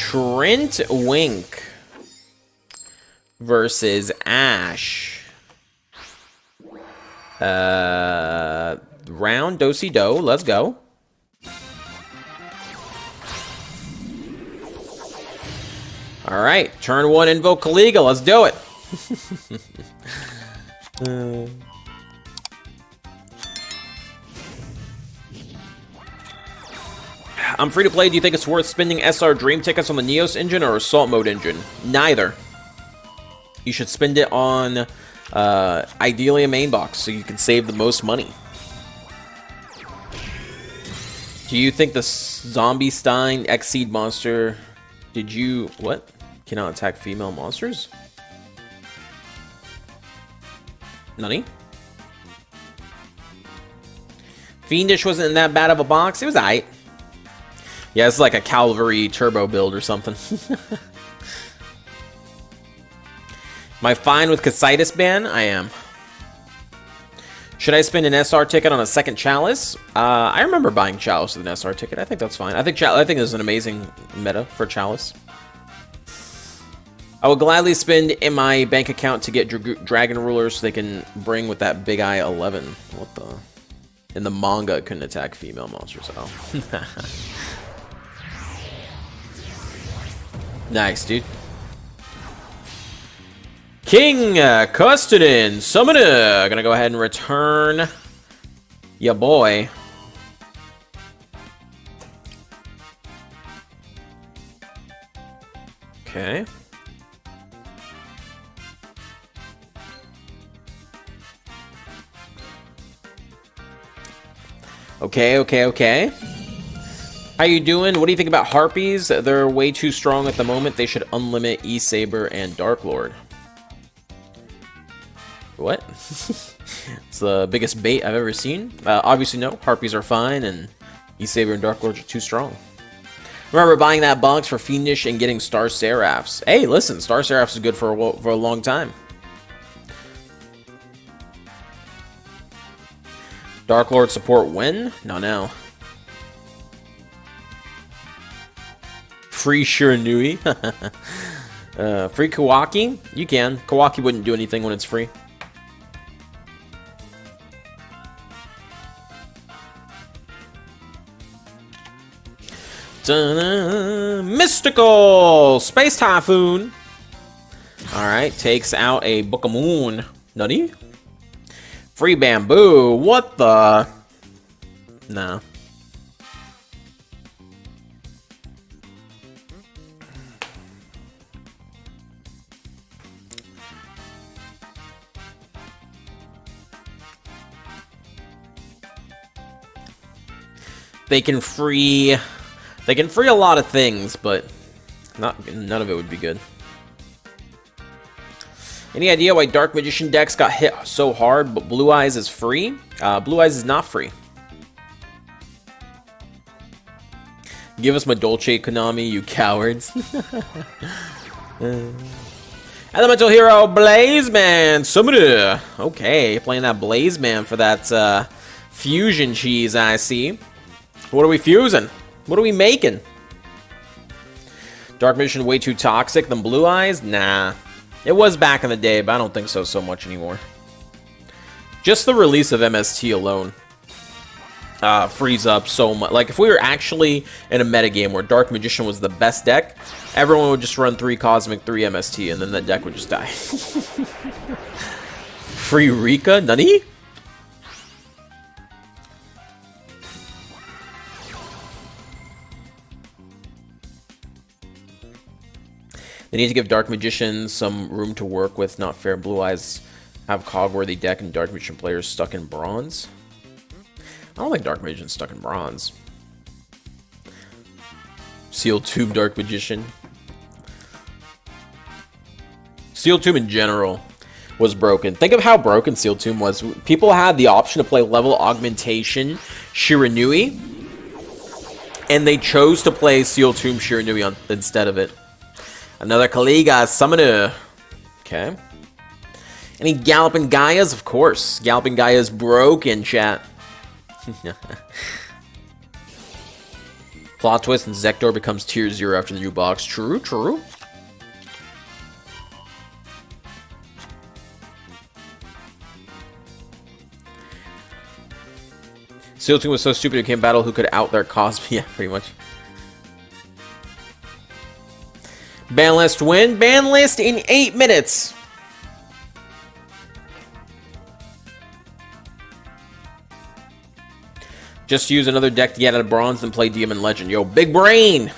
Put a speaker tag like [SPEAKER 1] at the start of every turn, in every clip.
[SPEAKER 1] Trent Wink versus Ash. Round do-si-do. Let's go. All right, turn 1, invoke Kaliga. Let's do it. I'm free to play. Do you think it's worth spending SR Dream tickets on the Neos engine or Assault Mode engine? Neither. You should spend it on, ideally, a main box so you can save the most money. Do you think the Zombie Stein X-Seed monster... Did you... What? Cannot attack female monsters? Nani? Fiendish wasn't that bad of a box. It was aight. Yeah, it's like a Cavalry turbo build or something. Am I fine with Casitas ban? I am. Should I spend an SR ticket on a second Chalice? I remember buying Chalice with an SR ticket. I think that's fine. I think this is an amazing meta for Chalice. I will gladly spend in my bank account to get Dragon Rulers so they can bring with that Big Eye 11. What the? In the manga, it couldn't attack female monsters. Oh. Nice, dude. King Custoden Summoner. Gonna go ahead and return ya boy. Okay. Okay. How you doing? What do you think about Harpies? They're way too strong at the moment. They should unlimit E-Saber and Dark Lord. What? It's the biggest bait I've ever seen. Obviously, no. Harpies are fine, and E-Saber and Dark Lord are too strong. Remember buying that box for Fiendish and getting Star Seraphs. Hey, listen, Star Seraphs is good for a long time. Dark Lord support when? No, now. Free Shiranui. Free Kawaki? You can. Kawaki wouldn't do anything when it's free. Ta-da! Mystical Space Typhoon. Alright, takes out a Book of Moon. Nutty? Free Bamboo. What the? No. They can free a lot of things, but none of it would be good. Any idea why Dark Magician decks got hit so hard, but Blue Eyes is free? Blue Eyes is not free. Give us my Dolce Konami, you cowards. Elemental Hero, Blazeman, Summoner. Okay, playing that Blazeman for that fusion cheese, I see. What are we fusing? What are we making? Dark Magician way too toxic than Blue Eyes? Nah. It was back in the day, but I don't think so much anymore. Just the release of MST alone frees up so much. Like, if we were actually in a metagame where Dark Magician was the best deck, everyone would just run 3 Cosmic, 3 MST, and then that deck would just die. Free Rika? Nani? They need to give Dark Magician some room to work with. Not fair. Blue Eyes have cog-worthy deck and Dark Magician players stuck in bronze. I don't think Dark Magician's stuck in bronze. Seal Tube Dark Magician. Seal Tube in general was broken. Think of how broken Seal Tube was. People had the option to play level augmentation Shiranui, and they chose to play Seal Tube Shiranui instead of it. Another Kaliga Summoner. Okay. Any Galloping Gaias? Of course. Galloping Gaia's broken, chat. Plot twist and Zektor becomes tier 0 after the new box. True, true. Seal Team was so stupid it became battle who could out their Cosby. Yeah, pretty much. Banlist win. Banlist in 8 minutes. Just use another deck to get out of bronze and play Demon Legend. Yo, big brain!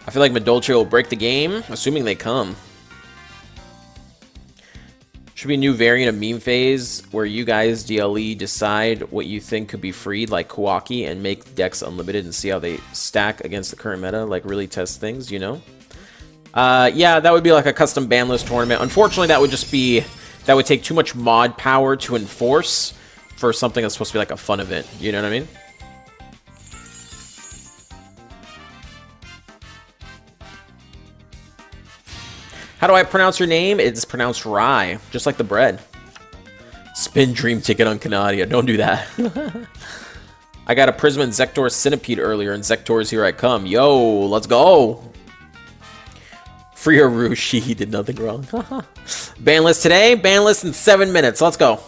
[SPEAKER 1] I feel like Madolche will break the game, assuming they come. Should be a new variant of meme phase where you guys, DLE, decide what you think could be freed, like Kawaki, and make decks unlimited and see how they stack against the current meta, like really test things, you know? Yeah, that would be like a custom banlist tournament. Unfortunately, that would just be... That would take too much mod power to enforce for something that's supposed to be like a fun event. You know what I mean? How do I pronounce your name? It's pronounced Rye, just like the bread. Spin Dream Ticket on Canadia. Don't do that. I got a Prism and Zektor Centipede earlier, and Zektor's Here I Come. Yo, let's go. Free Arushi, he did nothing wrong. Banlist today, banlist in 7 minutes. Let's go.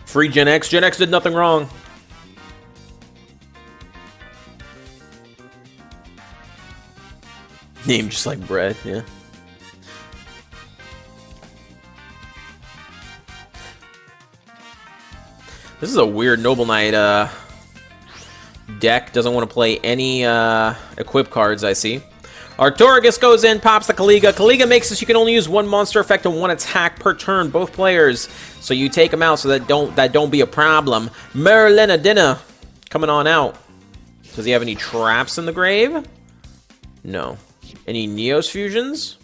[SPEAKER 1] Free Gen X. Gen X did nothing wrong. Name just like bread, yeah. This is a weird Noble Knight deck. Doesn't want to play any equip cards, I see. Artorigus goes in, pops the Kaliga. Kaliga makes it so you can only use one monster effect and one attack per turn, both players. So you take them out so that don't be a problem. Merlinadina coming on out. Does he have any traps in the grave? No. Any Neos fusions?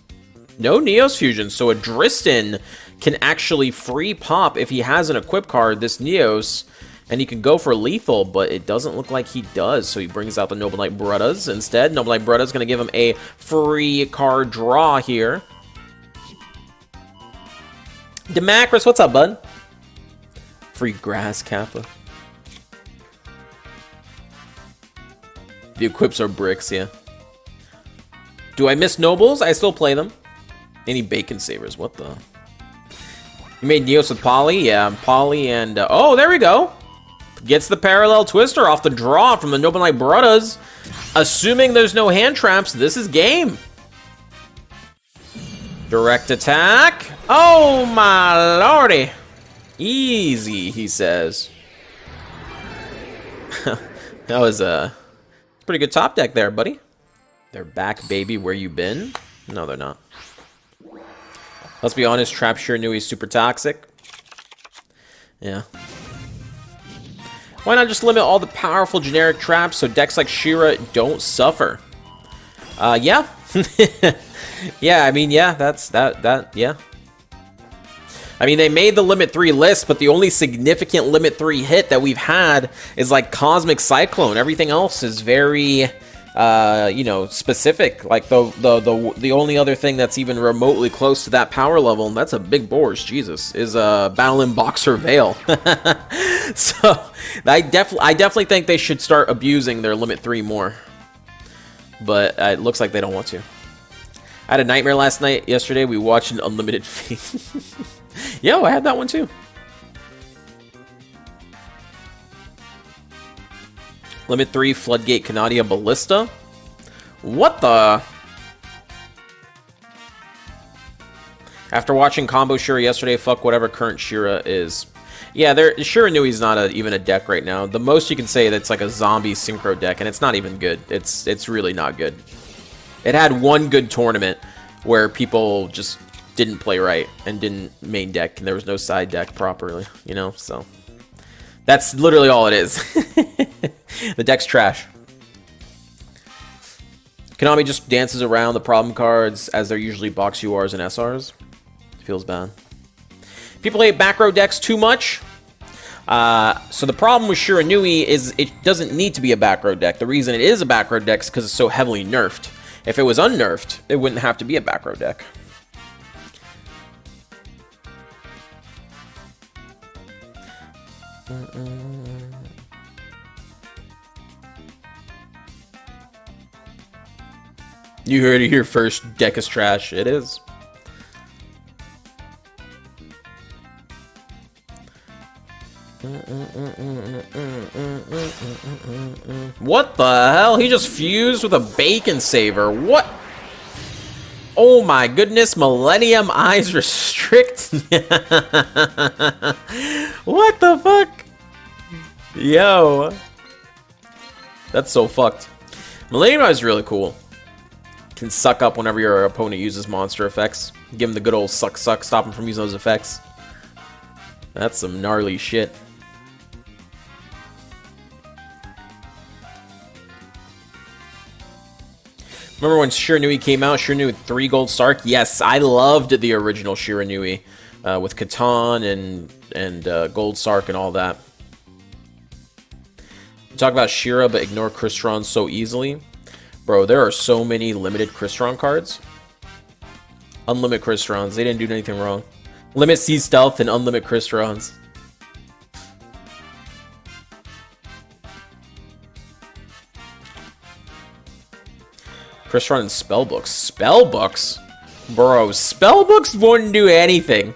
[SPEAKER 1] No Neos fusions. So a Dristan can actually free pop if he has an equip card, this Neos, and he can go for lethal, but it doesn't look like he does. So he brings out the Noble Knight Brutas instead. Noble Knight Brutas going to give him a free card draw here. Demacris, what's up, bud? Free Grass Kappa. The equips are bricks, yeah. Do I miss Nobles? I still play them. Any Bacon Savers? What the? You made Neos with Polly? Yeah, Polly and... oh, there we go. Gets the Parallel Twister off the draw from the Noble Knight Brutas. Assuming there's no hand traps, this is game. Direct attack. Oh, my lordy. Easy, he says. That was a pretty good top deck there, buddy. They're back, baby. Where you been? No, they're not. Let's be honest, Trap Shiranui is super toxic. Yeah. Why not just limit all the powerful generic traps so decks like Shira don't suffer? Yeah. Yeah, I mean, yeah, yeah. I mean, they made the Limit 3 list, but the only significant Limit 3 hit that we've had is like Cosmic Cyclone. Everything else is very... you know, specific. Like the only other thing that's even remotely close to that power level, and that's a big Boars, Jesus, is Battle Boxer Veil. So I definitely think they should start abusing their Limit 3 more. But it looks like they don't want to. I had a nightmare last night. Yesterday we watched an Unlimited Fate. Yo, I had that one too. Limit 3, Floodgate, Canadia, Ballista. What the? After watching Combo Shira yesterday, fuck whatever current Shira is. Yeah, Shiranui's not even a deck right now. The most you can say that's like a zombie synchro deck, and it's not even good. It's really not good. It had one good tournament where people just didn't play right and didn't main deck, and there was no side deck properly, you know, so... That's literally all it is. The deck's trash. Konami just dances around the problem cards as they're usually box URs and SRs. Feels bad. People hate backrow decks too much. So the problem with Shiranui is it doesn't need to be a backrow deck. The reason it is a backrow deck is because it's so heavily nerfed. If it was unnerfed, it wouldn't have to be a backrow deck. You heard it here first. Deck is trash. It is. What the hell? He just fused with a bacon saver. What? Oh my goodness. Millennium Eyes Restrict. What the fuck? Yo. That's so fucked. Millennium Eyes is really cool. Can suck up whenever your opponent uses monster effects. Give him the good old suck, stop him from using those effects. That's some gnarly shit. Remember when Shiranui came out? Shiranui with 3 gold Stark? Yes, I loved the original Shiranui with Catan and gold Stark and all that. You talk about Shira but ignore Crystron so easily. Bro, there are so many limited Crystron cards. Unlimit Crystrons. They didn't do anything wrong. Limit Sea Stealth and unlimit Crystrons. Crystron and Spellbooks. Spellbooks? Bro, Spellbooks wouldn't do anything.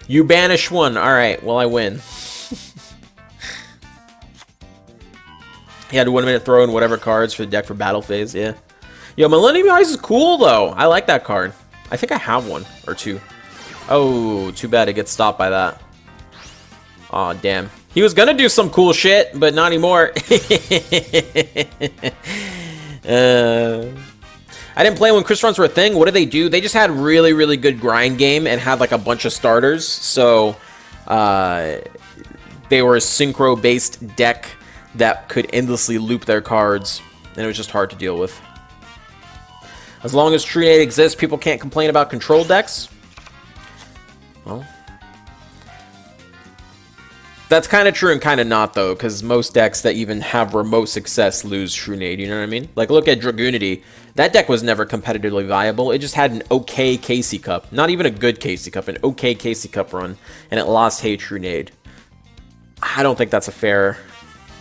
[SPEAKER 1] You banish one. Alright, well I win. He had a 1 minute throw in whatever cards for the deck for battle phase, yeah. Yo, Millennium Eyes is cool though. I like that card. I think I have 1 or 2. Oh, too bad it gets stopped by that. Aw, damn. He was gonna do some cool shit, but not anymore. I didn't play when Crystrons were a thing. What did they do? They just had really, really good grind game and had like a bunch of starters. So, they were a synchro-based deck that could endlessly loop their cards, and it was just hard to deal with. As long as True Nade exists, people can't complain about control decks. Well, that's kind of true and kind of not, though, because most decks that even have remote success lose True Nade, you know what I mean? Like, look at Dragoonity. That deck was never competitively viable. It just had an okay Casey Cup. Not even a good Casey Cup, an okay Casey Cup run, and it lost Hey True Nade. I don't think that's a fair,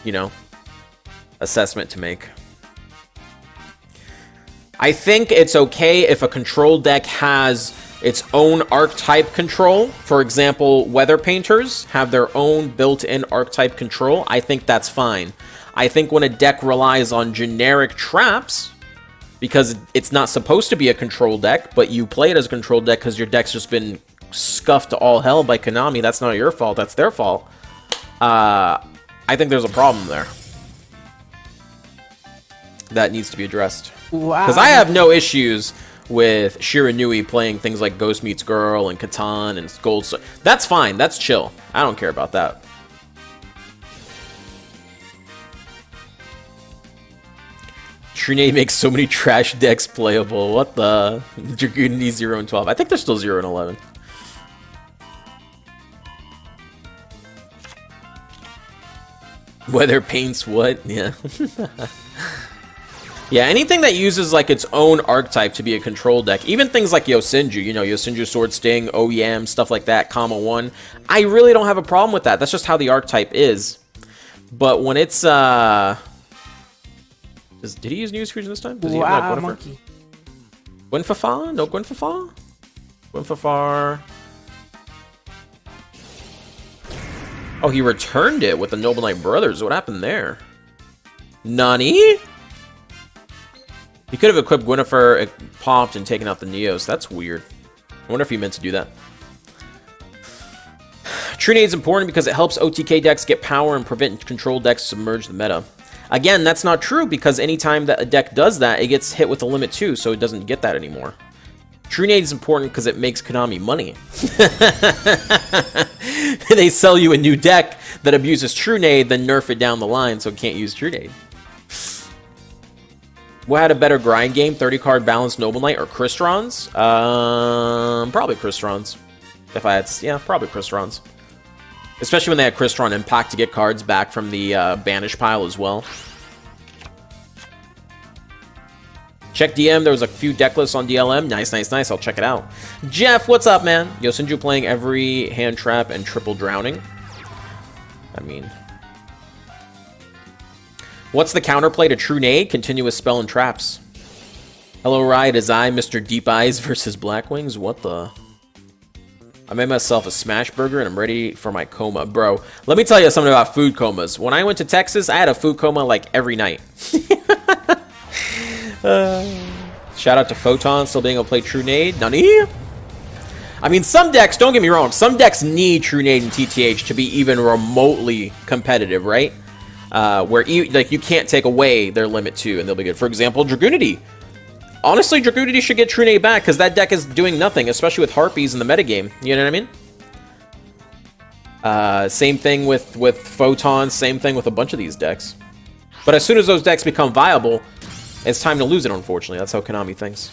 [SPEAKER 1] you know, assessment to make. I think it's okay if a control deck has its own archetype control. For example, Weather Painters have their own built-in archetype control. I think that's fine. I think when a deck relies on generic traps, because it's not supposed to be a control deck, but you play it as a control deck because your deck's just been scuffed to all hell by Konami, that's not your fault, that's their fault. I think there's a problem there that needs to be addressed.
[SPEAKER 2] Wow.
[SPEAKER 1] Because I have no issues with Shiranui playing things like Ghost Meets Girl and Catan and Gold. That's fine. That's chill. I don't care about that. Trinade makes so many trash decks playable. What the? Dragoonity 0 and 12. I think they're still 0 and 11. Weather paints what? Yeah. Yeah, anything that uses like its own archetype to be a control deck, even things like Yosenju, you know, Yosenju Sword Sting, OEM, stuff like that, Kama 1, I really don't have a problem with that. That's just how the archetype is. But when it's, did he use News Fusion this time? Does he have that
[SPEAKER 2] monkey.
[SPEAKER 1] Gwenfafa? No Gwenfafa? Gwenfafar. Oh, he returned it with the Noble Knight Brothers. What happened there? Nani? He could have equipped Gwynfer, popped, and taken out the Neos. That's weird. I wonder if he meant to do that. True Nade is important because it helps OTK decks get power and prevent control decks submerge the meta. Again, that's not true because anytime that a deck does that, it gets hit with a limit too, so it doesn't get that anymore. True Nade is important because it makes Konami money. They sell you a new deck that abuses True Nade, then nerf it down the line so it can't use True Nade. What had a better grind game? 30-card balanced Noble Knight or Crystrons? Probably Crystrons. If I had to, yeah, probably Crystrons. Especially when they had Crystron Impact to get cards back from the banish pile as well. Check DM, there was a few deck lists on DLM. Nice, nice, nice. I'll check it out. Jeff, what's up, man? Yosenju playing every hand trap and triple drowning. I mean, What's the counterplay to True Nade? Continuous spell and traps. Hello, Riot, is I, Mr. Deep Eyes versus Black Wings? What the? I made myself a smash burger and I'm ready for my coma. Bro, let me tell you something about food comas. When I went to Texas, I had a food coma like every night. Shout out to Photon still being able to play True Nade. Nani? I mean, some decks, don't get me wrong, some decks need True Nade and TTH to be even remotely competitive, right? Where like you can't take away their limit 2 and they'll be good. For example, Dragoonity. Honestly, Dragoonity should get True Nade back because that deck is doing nothing, especially with Harpies in the metagame. You know what I mean? Same thing with Photon, same thing with a bunch of these decks. But as soon as those decks become viable, it's time to lose it, unfortunately. That's how Konami thinks.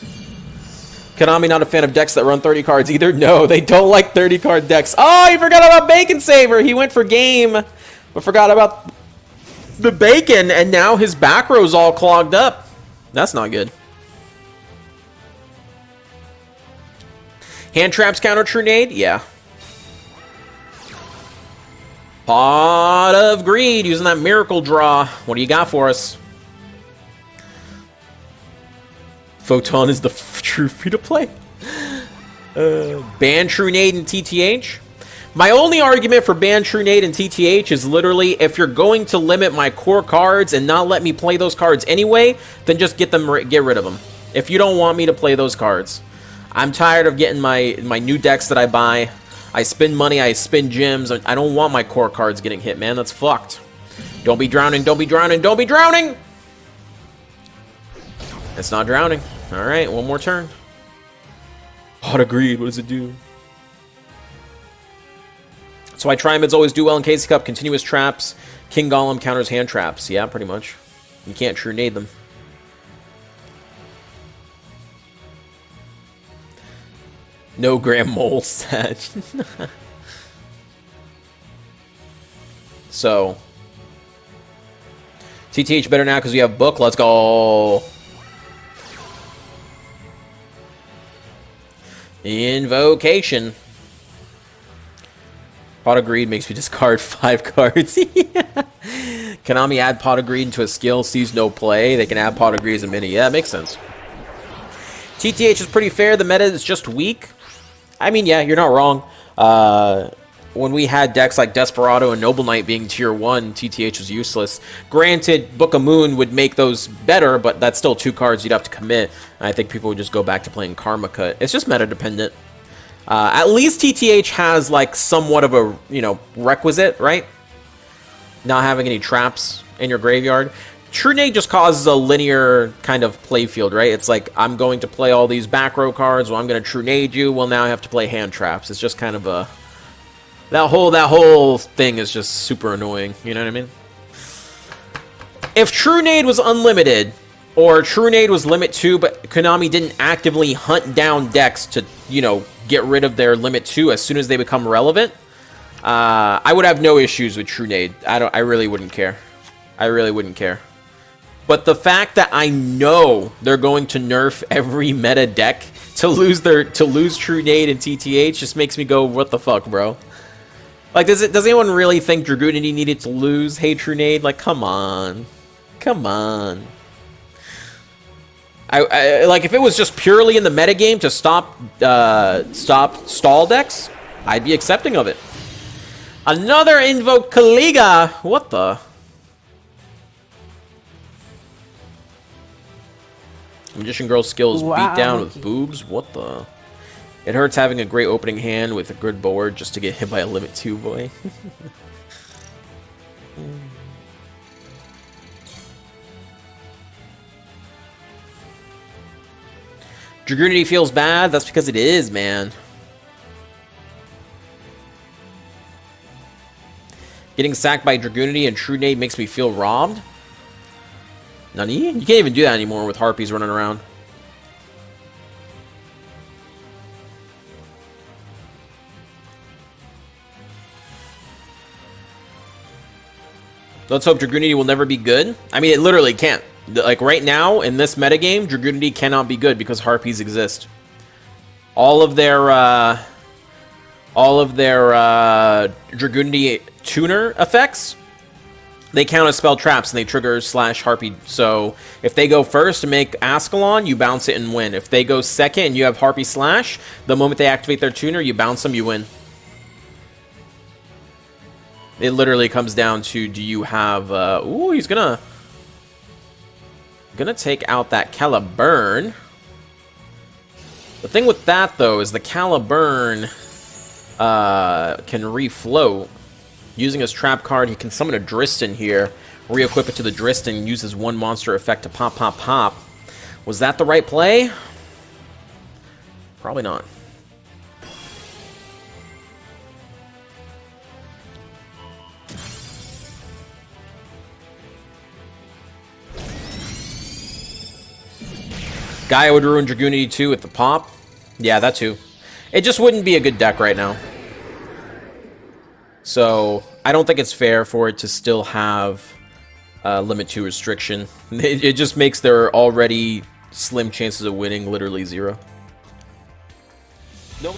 [SPEAKER 1] Konami not a fan of decks that run 30 cards either? No, they don't like 30-card decks. Oh, you forgot about Bacon Saver! He went for game, but forgot about the bacon, and now his back row's all clogged up. That's not good. Hand traps counter True Nade? Yeah. Pot of Greed using that Miracle Draw. What do you got for us? Photon is the true free-to-play. Ban True Nade and TTH? My only argument for ban True Nade and TTH is literally if you're going to limit my core cards and not let me play those cards anyway, then just get rid of them. If you don't want me to play those cards. I'm tired of getting my new decks that I buy. I spend money, I spend gems. I don't want my core cards getting hit, man. That's fucked. Don't be drowning, don't be drowning, don't be drowning! It's not drowning. Alright, one more turn. Pot of Greed, what does it do? So I try mids always do well in KC Cup. Continuous traps. King Golem counters hand traps. Yeah, pretty much. You can't True Nade them. No Graham Mole set. So TTH better now because we have book. Let's go. Invocation. Pot of Greed makes me discard 5 cards. Konami add Pot of Greed into a skill, sees no play. They can add Pot of Greed as a mini. Yeah, that makes sense. TTH is pretty fair. The meta is just weak. I mean, yeah, you're not wrong. When we had decks like Desperado and Noble Knight being tier 1, TTH was useless. Granted, Book of Moon would make those better, but that's still 2 cards you'd have to commit. I think people would just go back to playing Karma Cut. It's just meta dependent. At least TTH has like somewhat of a, requisite, right? Not having any traps in your graveyard. True Nade just causes a linear kind of playfield, right? It's like, I'm going to play all these back row cards, well, I'm going to True Nade you, well, now I have to play hand traps. It's just kind of a... That whole thing is just super annoying, you know what I mean? If True Nade was unlimited, or True Nade was limit 2, but Konami didn't actively hunt down decks to, get rid of their limit 2 as soon as they become relevant, I would have no issues with True Nade. I really wouldn't care. I really wouldn't care. But the fact that I know they're going to nerf every meta deck to lose True Nade and TTH just makes me go, what the fuck, bro? Like, does anyone really think Dragoonity needed to lose Hey True Nade? Like, come on. Come on. I like, if it was just purely in the metagame to stop stall decks, I'd be accepting of it. Another Invoked Kaliga. What the? Magician Girl skills beat down with boobs. What the? It hurts having a great opening hand with a good board just to get hit by a limit 2 boy. Dragoonity feels bad. That's because it is, man. Getting sacked by Dragoonity and True Nade makes me feel robbed. Nani? You can't even do that anymore with Harpies running around. Let's hope Dragoonity will never be good. I mean, it literally can't. Like, right now, in this metagame, Dragoonity cannot be good because Harpies exist. All of their Dragoonity tuner effects they count as spell traps and they trigger slash Harpy. So if they go first and make Ascalon, you bounce it and win. If they go second and you have Harpy slash, the moment they activate their tuner, you bounce them, you win. It literally comes down to, do you have... ooh, he's gonna take out that Caliburn. The thing with that, though, is the Caliburn can refloat. Using his trap card, he can summon a Driston here, re-equip it to the Driston, and use his one monster effect to pop, pop, pop. Was that the right play? Probably not. Gaia would ruin Dragoonity too with the pop. Yeah, that too. It just wouldn't be a good deck right now. So, I don't think it's fair for it to still have limit 2 restriction. It just makes their already slim chances of winning literally 0. Nope.